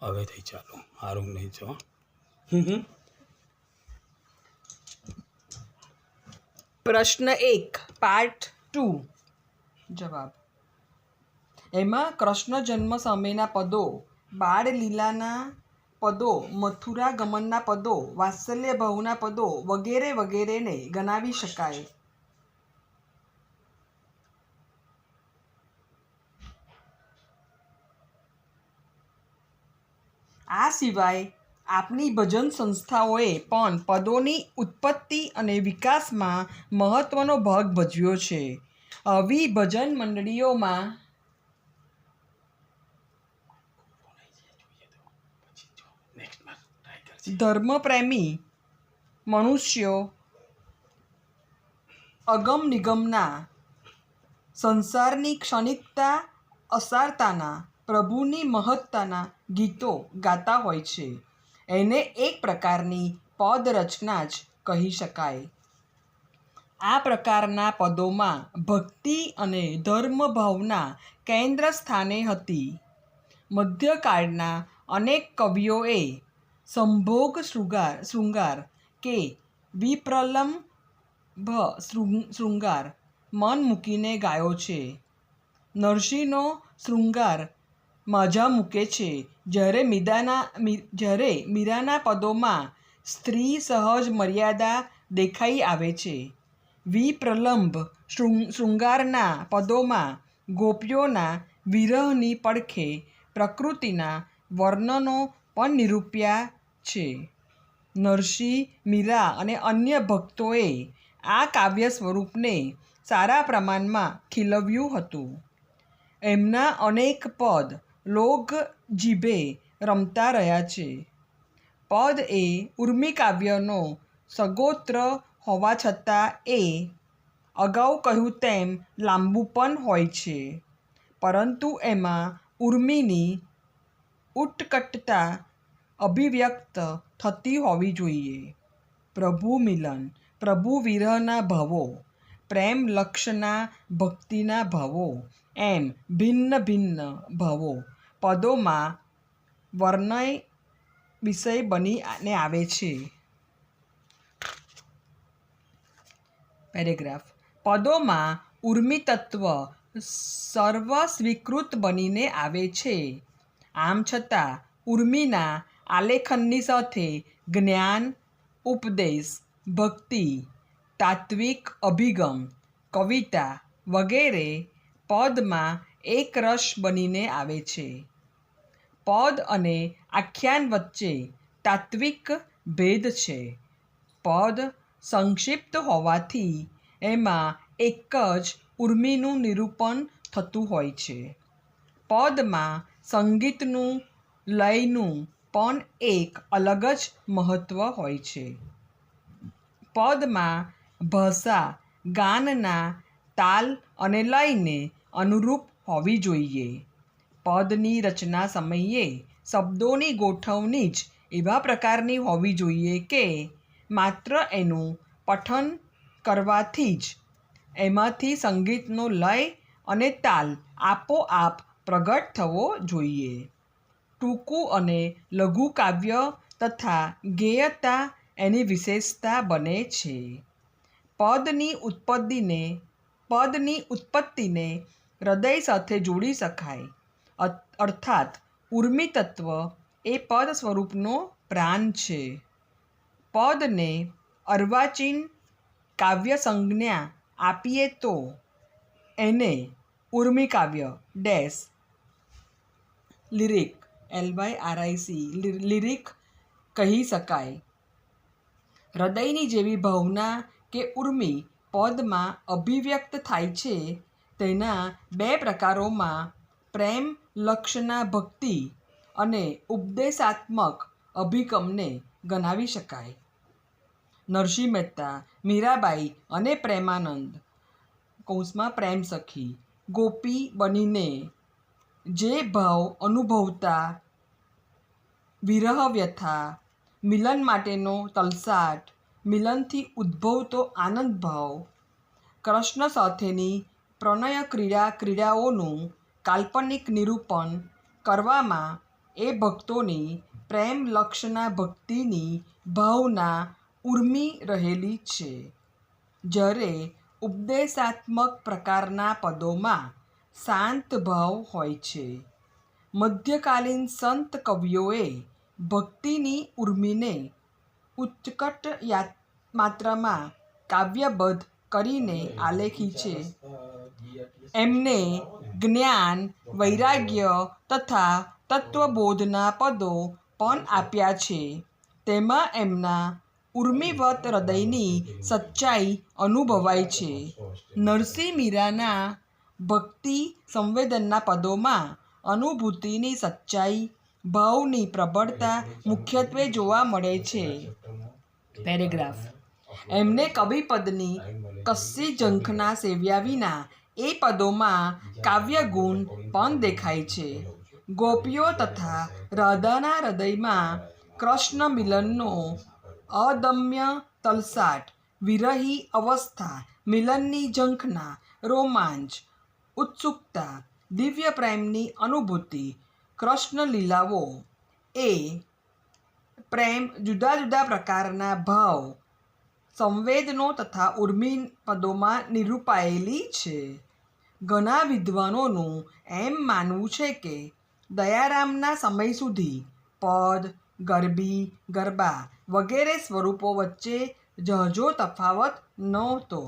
હવેથી ચાલો સારું નહીં છો. પ્રશ્ન 1 પાર્ટ 2 જવાબ. એમાં કૃષ્ણ જન્મ સમયના પદો, બાળ લીલાના પદો, મથુરા ગમનના પદો, વાત્સલ્ય ભાવના પદો વગેરે વગેરેને ગણાવી શકાય. આ સિવાય આપની ભજન સંસ્થાઓએ પણ પદોની ઉત્પત્તિ અને વિકાસમાં મહત્વનો ભાગ ભજવ્યો છે. આવી ભજન મંડળીઓમાં ધર્મપ્રેમી મનુષ્યો અગમ નિગમના, સંસારની ક્ષણિકતા અસારતાના, પ્રભુની મહત્તાના ગીતો ગાતા હોય છે. એને એક પ્રકારની પદ રચના જ કહી શકાય. આ પ્રકારના પદોમાં ભક્તિ અને ધર્મભાવના કેન્દ્ર સ્થાને હતી. મધ્યકાળના અનેક કવિઓએ સંભોગ શૃંગાર કે વિપ્રલંભ શૃંગાર મન મૂકીને ગાયો છે. નરસિંહનો શૃંગાર માઝા મૂકે છે, જ્યારે મીરાના પદોમાં સ્ત્રી સહજ મર્યાદા દેખાઈ આવે છે. વિપ્રલંભ શૃંગારના પદોમાં ગોપીઓના વિરહની પડખે પ્રકૃતિના વર્ણનો પણ નિરૂપ્યા છે. નરસિંહ, મીરા અને અન્ય ભક્તોએ આ કાવ્ય સ્વરૂપને સારા પ્રમાણમાં ખીલવ્યું હતું. એમના અનેક પદ લોક જીભે રમતા રહ્યા છે. પદ એ ઊર્મિકાવ્યનો સગોત્ર હોવા છતાં એ અગાઉ કહ્યું તેમ લાંબુ પણ હોય છે, પરંતુ એમાં ઊર્મિની ઉત્કટતા અભિવ્યક્ત થતી હોવી જોઈએ. પ્રભુ મિલન, પ્રભુ વિરહના ભાવો, પ્રેમ લક્ષના ભક્તિના ભાવો એમ ભિન્ન ભિન્ન ભાવો પદોમાં વર્ણય વિષય બનીને આવે છે. પેરેગ્રાફ. પદોમાં ઊર્મિતત્વ સર્વસ્વીકૃત બનીને આવે છે. આમ છતાં ઊર્મિના આલેખનની સાથે જ્ઞાન, ઉપદેશ, ભક્તિ, તાત્વિક અભિગમ, કવિતા વગેરે પદમાં એકરસ બનીને આવે છે. પદ અને આખ્યાન વચ્ચે તાત્વિક ભેદ છે. પદ સંક્ષિપ્ત હોવાથી એમાં એક જ ઊર્મિનું નિરૂપણ થતું હોય છે. પદમાં સંગીતનું, લયનું પણ એક અલગ જ મહત્વ હોય છે. પદમાં ભાષા ગાનના તાલ અને લયને અનુરૂપ હોવી જોઈએ. પદની રચના સમયે શબ્દોની ગોઠવણી જ એવા પ્રકારની હોવી જોઈએ કે માત્ર એનું પઠન કરવાથી જ એમાંથી સંગીતનો લય અને તાલ આપોઆપ પ્રગટ થવો જોઈએ. ટૂંકું અને લઘુ કાવ્ય તથા ગેયતા એની વિશેષતા બને છે. પદની ઉત્પત્તિને હૃદય સાથે જોડી શકાય, અર્થાત ઊર્મિતત્વ એ પદ સ્વરૂપનો પ્રાણ છે. પદને અર્વાચીન કાવ્ય સંજ્ઞા આપીએ તો એને ઊર્મિકાવ્ય લિરિક લિરિક કહી શકાય. હૃદયની જેવી ભાવના કે ઊર્મિ પદમાં અભિવ્યક્ત થાય છે, તેના બે પ્રકારોમાં પ્રેમ લક્ષના ભક્તિ અને ઉપદેશાત્મક અભિગમને ગણાવી શકાય. નરસિંહ મહેતા, મીરાબાઈ અને પ્રેમાનંદ (પ્રેમસખી) ગોપી બનીને જે ભાવ અનુભવતા, વિરહ વ્યથા, મિલન માટેનો તલસાટ, મિલનથી ઉદ્ભવતો આનંદ ભાવ, કૃષ્ણ સાથેની પ્રણય ક્રીડાઓનું કાલ્પનિક નિરૂપણ કરવામાં એ ભક્તોની પ્રેમ લક્ષના ભક્તિની ભાવના ઉર્મી રહેલી છે, જ્યારે ઉપદેશાત્મક પ્રકારના પદોમાં શાંત ભાવ હોય છે. મધ્યકાલીન સંત કવિઓએ ભક્તિની ઉર્મિને ઉત્કટ માત્રામાં કાવ્યબદ્ધ કરીને આલેખી છે. એમને જ્ઞાન, વૈરાગ્ય તથા તત્વબોધના પદો પણ આપ્યા છે. તેમાં એમના ઉર્મિવત હૃદયની સચ્ચાઈ અનુભવાય છે. નરસિંહ મીરાના ભક્તિ સંવેદનના પદોમાં અનુભૂતિની સચ્ચાઈ, ભાવની પ્રબળતા મુખ્યત્વે જોવા મળે છે. પેરેગ્રાફ. એમને કવિપદની કશી ઝંખના સેવ્યા વિના એ પદોમાં કાવ્યગુણ પણ દેખાય છે. ગોપીઓ તથા રાધાના હૃદયમાં કૃષ્ણ મિલનનો અદમ્ય તલસાટ, વિરહી અવસ્થા, મિલનની ઝંખના, રોમાંચ, ઉત્સુકતા, દિવ્ય પ્રેમની અનુભૂતિ, કૃષ્ણ લીલાઓ એ પ્રેમ જુદા જુદા પ્રકારના ભાવ, સંવેદનો તથા ઉર્મિ પદોમાં નિરૂપાયેલી છે. ઘણા વિદ્વાનોનું એમ માનવું છે કે દયારામના સમય સુધી પદ, ગરબી, ગરબા વગેરે સ્વરૂપો વચ્ચે ઝાઝો તફાવત નહોતો.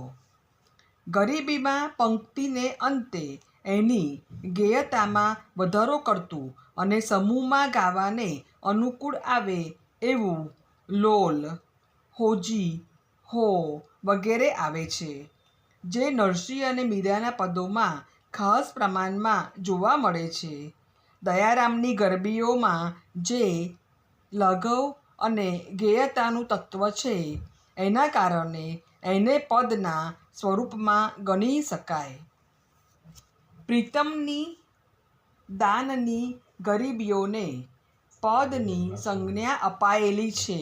ગરબીમાં પંક્તિને અંતે એની ગેયતામાં વધારો કરતું અને સમૂહમાં ગાવાને અનુકૂળ આવે એવું લોલ, હોજી, હો વગેરે આવે છે, જે નરસિંહ અને મીરાના પદોમાં ખાસ પ્રમાણમાં જોવા મળે છે. દયારામની ગરબીઓમાં જે લાઘવ અને ગેયતાનું તત્વ છે, એના કારણે એને પદના સ્વરૂપમાં ગણી શકાય. પ્રીતમની દાનની ગરબીઓને પદની સંજ્ઞા અપાયેલી છે.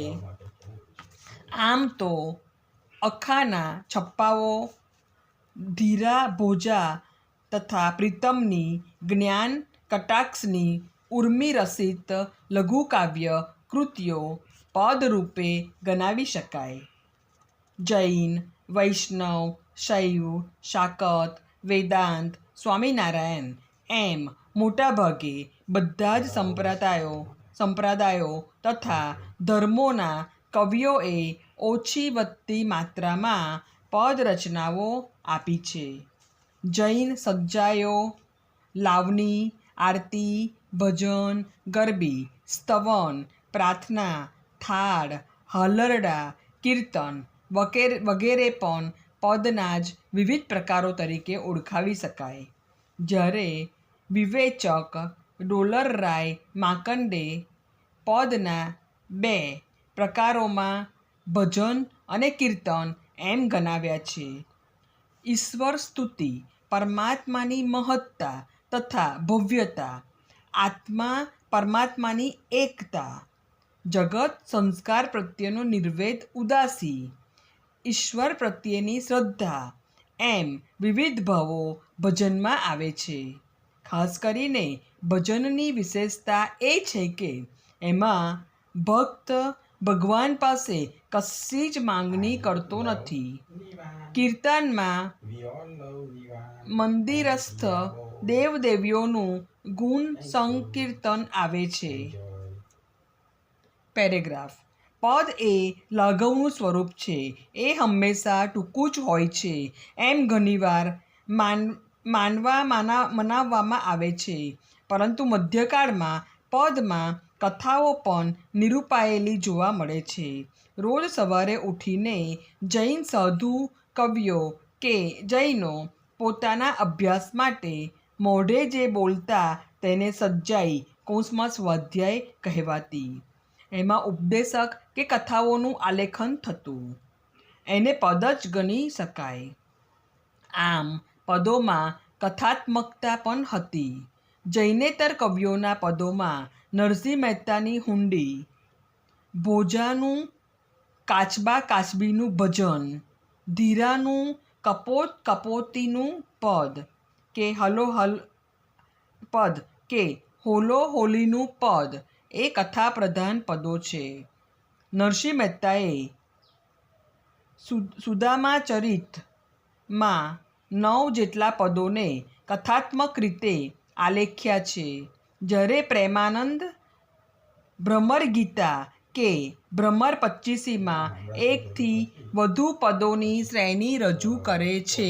આમ તો અખાના છપ્પાઓ, ધીરા ભોજા તથા પ્રીતમની જ્ઞાન કટાક્ષની ઉર્મિરસિત લઘુકાવ્ય કૃતિઓ પદરૂપે ગણાવી શકાય. જૈન, વૈષ્ણવ, શૈવ, શાક્ત, વેદાંત, સ્વામિનારાયણ એમ મોટાભાગે બધા જ સંપ્રદાયો તથા ધર્મોના કવિઓએ ઓછી વધતી માત્રામાં પદરચનાઓ આપી છે. જૈન સજ્જાયો, લાવણી, આરતી, ભજન, ગરબી, સ્તવન, પ્રાર્થના, થાળ, હાલરડા, કીર્તન વગેરે પણ પદના જ વિવિધ પ્રકારો તરીકે ઓળખાવી શકાય. જ્યારે વિવેચક ડોલરરાય માંકડે પદના 2 પ્રકારોમાં ભજન અને કીર્તન એમ ગણાવ્યા છે. ઈશ્વર સ્તુતિ, પરમાત્માની મહત્તા તથા ભવ્યતા, આત્મા પરમાત્માની એકતા, જગત સંસ્કાર પ્રત્યેનો નિર્વેદ ઉદાસી, ઈશ્વર પ્રત્યેની શ્રદ્ધા એમ વિવિધ ભાવો ભજનમાં આવે છે. ખાસ કરીને ભજનની વિશેષતા એ છે કે એમાં ભક્ત ભગવાન પાસે કશી જ માંગણી કરતો નથી. કીર્તનમાં મંદિરસ્થ દેવદેવીઓનું ગુણ સંકીર્તન આવે છે. પેરેગ્રાફ. પદ એ લાઘવનું સ્વરૂપ છે. એ હંમેશા ટૂંકું જ હોય છે એમ ઘણીવાર મનાવવામાં આવે છે. પરંતુ મધ્યકાળમાં પદમાં કથાઓ પણ નિરૂપાયેલી જોવા મળે છે. રોજ સવારે ઉઠીને જૈન સાધુ કવિઓ કે જૈનો પોતાના અભ્યાસ માટે મોઢે જે બોલતા તેને સજ્જાઈ સ્વાધ્યાય કહેવાતી. એમાં ઉપદેશક કે કથાઓનું આલેખન થતું. એને પદ જ ગણી શકાય. આમ પદોમાં કથાત્મકતા પણ હતી. જૈનેતર કવિઓના પદોમાં નરસિંહ મહેતાની હુંડી, ભોજાનું કાચબા કાચબીનું ભજન, ધીરાનું કપોત કપોતીનું પદ કે હલોહલ પદ કે હોલો હોલીનું પદ એ કથા પ્રધાન પદો છે. નરસિંહ મહેતાએ સુદામા ચરિતમાં 9 જેટલા પદોને કથાત્મક રીતે આલેખ્યા છે, જ્યારે પ્રેમાનંદ ભ્રમર ગીતા કે ભ્રમર પચ્ચીસીમાં 1થી વધુ પદોની શ્રેણી રજૂ કરે છે.